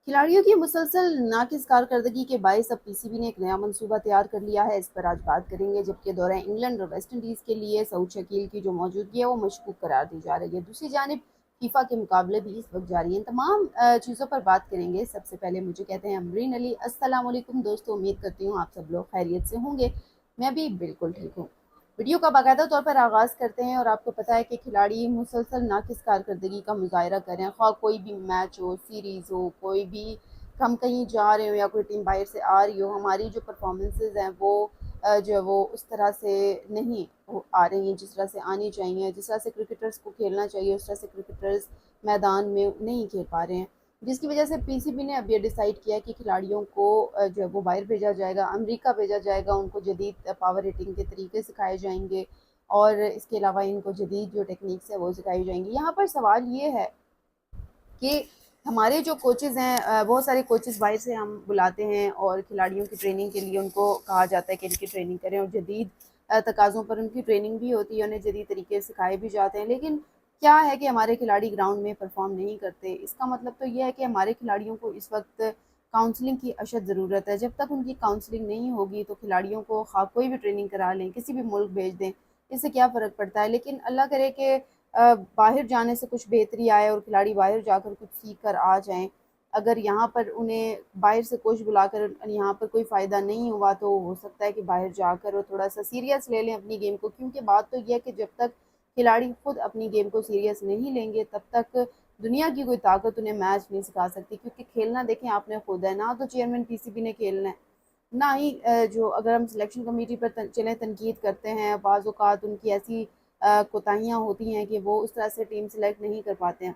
खिलाड़ियों की मुसलसल नाकिस कारकर्दगी के बायस अब पीसीबी ने एक नया मंसूबा तैयार कर लिया है। इस पर आज बात करेंगे। जबकि दौरे इंग्लैंड और वेस्ट इंडीज के लिए सऊद शकील की जो मौजूदगी है वो मशकूक करार दी जा रही है। दूसरी जानिब फीफा के मुकाबले भी इस वक्त जारी हैं। तमाम चीज़ों पर बात करेंगे। सबसे पहले मुझे कहते हैं अमरीन अली। अस्सलाम वालेकुम दोस्तों, उम्मीद करती हूँ आप सब लोग खैरियत से होंगे। मैं भी बिल्कुल ठीक हूँ। वीडियो का बाकायदा तौर पर आगाज़ करते हैं। और आपको पता है कि खिलाड़ी मुसलसल नाकिस कारकर्दगी का मुजाहरा करें, ख्वाह कोई भी मैच हो, सीरीज़ हो, कोई भी हम कहीं जा रहे हो या कोई टीम बाहर से आ रही हो, हमारी जो परफॉर्मेंसेज हैं वो जो है वो उस तरह से नहीं आ रही हैं जिस तरह से आनी चाहिए। जिस तरह से क्रिकेटर्स को खेलना चाहिए उस तरह से क्रिकेटर्स मैदान में नहीं खेल पा रहे हैं, जिसकी वजह से पीसीबी ने अब ये डिसाइड किया कि खिलाड़ियों को जो है वो बाहर भेजा जाएगा, अमेरिका भेजा जाएगा। उनको जदीद पावर रेटिंग के तरीके सिखाए जाएंगे और इसके अलावा इनको जदीद जो टेक्निक्स है वो सिखाई जाएंगी। यहाँ पर सवाल ये है कि हमारे जो कोचेज़ हैं, बहुत सारे कोचेज़ बाहर से हम बुलाते हैं और खिलाड़ियों की ट्रेनिंग के लिए उनको कहा जाता है कि इनकी ट्रेनिंग करें, और जदीद तकाज़ों पर उनकी ट्रेनिंग भी होती है, उन्हें जदीद तरीके से सिखाए भी जाते हैं। लेकिन क्या है कि हमारे खिलाड़ी ग्राउंड में परफॉर्म नहीं करते। इसका मतलब तो यह है कि हमारे खिलाड़ियों को इस वक्त काउंसलिंग की अशद ज़रूरत है। जब तक उनकी काउंसलिंग नहीं होगी तो खिलाड़ियों को खा कोई भी ट्रेनिंग करा लें, किसी भी मुल्क भेज दें, इससे क्या फ़र्क पड़ता है। लेकिन अल्लाह करे कि बाहर जाने से कुछ बेहतरी आए और खिलाड़ी बाहर जाकर कुछ सीख कर आ जाएं। अगर यहाँ पर उन्हें बाहर से कोच बुलाकर यहाँ पर कोई फ़ायदा नहीं हुआ तो हो सकता है कि बाहर जाकर वो थोड़ा सा सीरियस ले लें अपनी गेम को। क्योंकि बात तो यह है कि जब तक खिलाड़ी खुद अपनी गेम को सीरियस नहीं लेंगे तब तक दुनिया की कोई ताकत उन्हें मैच नहीं सिखा सकती। क्योंकि खेलना देखें आपने खुद है ना, तो चेयरमैन पीसीबी ने खेलना है, ना ही जो अगर हम सिलेक्शन कमेटी पर चलें तनकीद करते हैं, बाज़ औक़ात उनकी ऐसी कोताहियाँ होती हैं कि वो उस तरह से टीम सेलेक्ट नहीं कर पाते हैं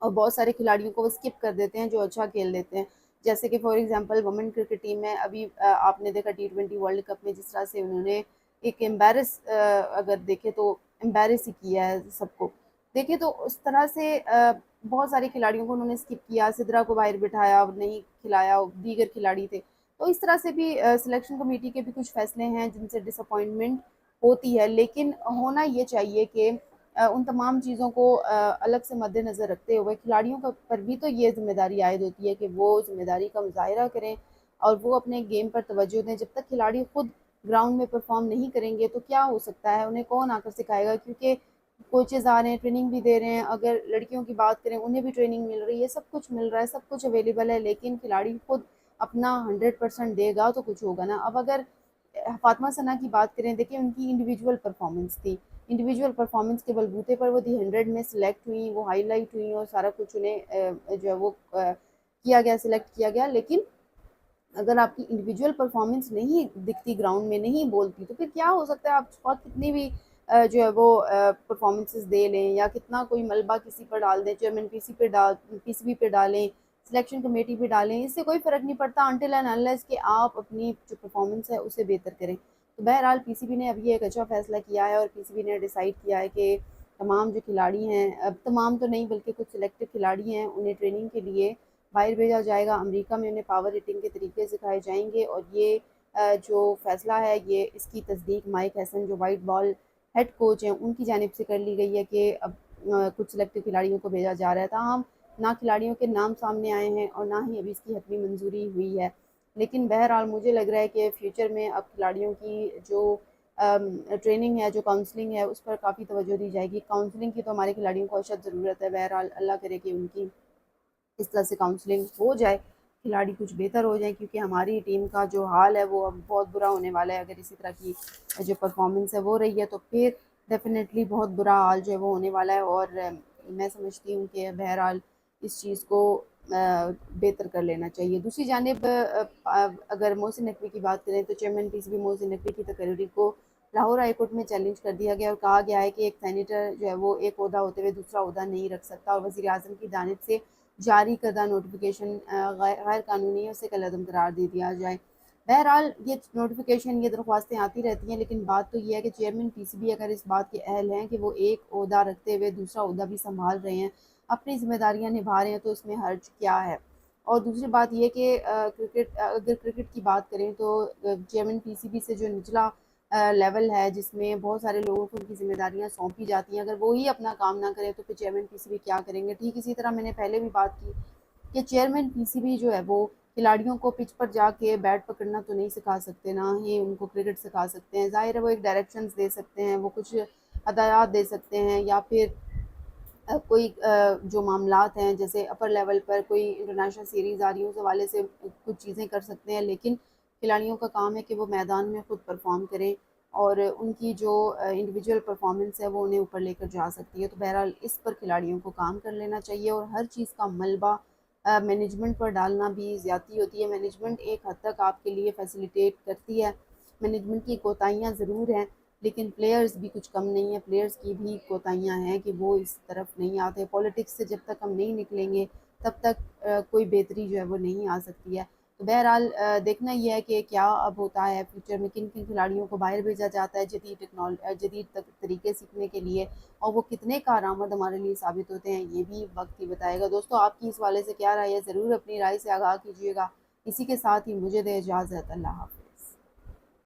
और बहुत सारे खिलाड़ियों को वो स्किप कर देते हैं जो अच्छा खेल लेते हैं। जैसे कि for example women cricket team में अभी आपने देखा टी20 वर्ल्ड कप में जिस तरह से उन्होंने एक अगर देखें तो एम्बेरस ही किया है सबको। देखें तो उस तरह से बहुत सारे खिलाड़ियों को उन्होंने स्किप किया, सिद्रा को बाहर बिठाया, नहीं खिलाया, दीगर खिलाड़ी थे। तो इस तरह से भी सिलेक्शन कमेटी के भी कुछ फैसले हैं जिनसे डिसअपॉइंटमेंट होती है। लेकिन होना ये चाहिए कि उन तमाम चीज़ों को अलग से मद्देनज़र रखते हुए खिलाड़ियों का पर भी तो ये ज़िम्मेदारी आयद होती है कि वो ज़िम्मेदारी का मुज़ाहिरा करें और वो अपने गेम पर तवज्जो दें। जब तक खिलाड़ी खुद ग्राउंड में परफॉर्म नहीं करेंगे तो क्या हो सकता है, उन्हें कौन आकर सिखाएगा। क्योंकि कोचेज़ आ रहे हैं, ट्रेनिंग भी दे रहे हैं। अगर लड़कियों की बात करें उन्हें भी ट्रेनिंग मिल रही है, सब कुछ मिल रहा है, सब कुछ अवेलेबल है, लेकिन खिलाड़ी खुद अपना 100% देगा तो कुछ होगा ना। अब अगर फातिमा सना की बात करें, देखिए उनकी इंडिविजुअल परफॉर्मेंस थी, इंडिविजुअल परफॉर्मेंस के बलबूते पर वो दी 100 में सिलेक्ट हुई, वो हाईलाइट हुई और सारा कुछ उन्हें जो है वो किया गया, सिलेक्ट किया गया। लेकिन अगर आपकी इंडिविजुअल परफॉर्मेंस नहीं दिखती, ग्राउंड में नहीं बोलती, तो फिर क्या हो सकता है। आप बहुत कितनी भी जो है वो परफॉर्मेंसेस दे लें या कितना कोई मलबा किसी पर डाल दें, चेयरमैन पीसीबी पे डालें, सिलेक्शन कमेटी पे डालें, इससे कोई फ़र्क नहीं पड़ता अनटिल एंड अनलेस कि आप अपनी जो परफॉर्मेंस है उसे बेहतर करें। तो बहरहाल पीसीबी ने अभी एक अच्छा फैसला किया है और पीसीबी ने डिसाइड किया है कि तमाम जो खिलाड़ी हैं, अब तमाम तो नहीं बल्कि कुछ सिलेक्टेड खिलाड़ी हैं, उन्हें ट्रेनिंग के लिए बाहर भेजा जाएगा। अमेरिका में उन्हें पावर हिटिंग के तरीके सिखाए जाएंगे। और ये जो फ़ैसला है ये इसकी तस्दीक माइक हैसन जो वाइट बॉल हेड कोच हैं उनकी जानिब से कर ली गई है कि अब कुछ सिलेक्टेड खिलाड़ियों को भेजा जा रहा है। ताहम ना खिलाड़ियों के नाम सामने आए हैं और ना ही अभी इसकी हतमी मंजूरी हुई है। लेकिन बहरहाल मुझे लग रहा है कि फ्यूचर में अब खिलाड़ियों की जो ट्रेनिंग है, जो काउंसलिंग है, उस पर काफ़ी तवज्जो दी जाएगी। काउंसलिंग की तो हमारे खिलाड़ियों को अशद ज़रूरत है। बहरहाल अल्लाह करे कि उनकी इस तरह से काउंसलिंग हो जाए, खिलाड़ी कुछ बेहतर हो जाएँ। क्योंकि हमारी टीम का जो हाल है वो अब बहुत बुरा होने वाला है। अगर इसी तरह की जो परफॉर्मेंस है वो रही है तो फिर डेफ़िनेटली बहुत बुरा हाल जो है वो होने वाला है। और मैं समझती हूँ कि बहरहाल इस चीज़ को बेहतर कर लेना चाहिए। दूसरी जानिब अगर मोहसिन नकवी की बात करें तो चेयरमैन पीसीबी मोहसिन नकवी की तकरीर को लाहौर हाई कोर्ट में चैलेंज कर दिया गया और कहा गया है कि एक सेनेटर जो है वो एक ओहदा होते हुए दूसरा ओहदा नहीं रख सकता और वज़ीर आज़म की जानिब से जारी करदा नोटिफिकेशन गैर कानूनी है, उसे कलअदम करार दे दिया जाए। बहरहाल ये नोटिफिकेशन, ये दरख्वास्तें आती रहती हैं, लेकिन बात तो ये है कि चेयरमैन पीसीबी अगर इस बात के अहल हैं कि वो एक ओहदा रखते हुए दूसरा ओहदा भी संभाल रहे हैं, अपनी जिम्मेदारियां निभा रहे हैं, तो इसमें हर्ज क्या है। और दूसरी बात ये कि अगर क्रिकेट की बात करें तो चेयरमैन पीसीबी से जो निचला लेवल है जिसमें बहुत सारे लोगों को उनकी ज़िम्मेदारियाँ सौंपी जाती हैं, अगर वो ही अपना काम ना करें तो फिर चेयरमैन पीसीबी क्या करेंगे। ठीक इसी तरह मैंने पहले भी बात की کہ چیئرمین PCB جو ہے وہ کھلاڑیوں کو پچ پر جا کے بیٹ پکڑنا تو نہیں سکھا سکتے، نہ ہی ان کو کرکٹ سکھا سکتے ہیں۔ ظاہر ہے وہ ایک ڈائریکشنز دے سکتے ہیں، وہ کچھ ہدایات دے سکتے ہیں، یا پھر کوئی جو معاملات ہیں جیسے اپر لیول پر کوئی انٹرنیشنل سیریز آ رہی ہے اس حوالے سے کچھ چیزیں کر سکتے ہیں، لیکن کھلاڑیوں کا کام ہے کہ وہ میدان میں خود پرفارم کریں، اور ان کی جو انڈیویجول پرفارمنس ہے وہ انہیں اوپر لے کر جا سکتی ہے۔ تو بہرحال اس پر کھلاڑیوں کو کام کر لینا چاہیے، اور ہر چیز کا ملبہ مینجمنٹ پر ڈالنا بھی زیادتی ہوتی ہے۔ مینجمنٹ ایک حد تک آپ کے لیے فیسیلیٹیٹ کرتی ہے، مینجمنٹ کی کوتاہیاں ضرور ہیں، لیکن پلیئرز بھی کچھ کم نہیں ہیں، پلیئرز کی بھی کوتاہیاں ہیں کہ وہ اس طرف نہیں آتے۔ پولیٹکس سے جب تک ہم نہیں نکلیں گے تب تک کوئی بہتری جو ہے وہ نہیں آ سکتی ہے۔ تو بہرحال دیکھنا یہ ہے کہ کیا اب ہوتا ہے فیوچر میں، کن کن کھلاڑیوں کو باہر بھیجا جاتا ہے جدید طریقے سیکھنے کے لیے، اور وہ کتنے کارآمد ہمارے لیے ثابت ہوتے ہیں یہ بھی وقت ہی بتائے گا۔ دوستو آپ کی اس حوالے سے کیا رائے ہے، ضرور اپنی رائے سے آگاہ کیجیے گا۔ اسی کے ساتھ ہی مجھے دے اجازت، اللہ حافظ۔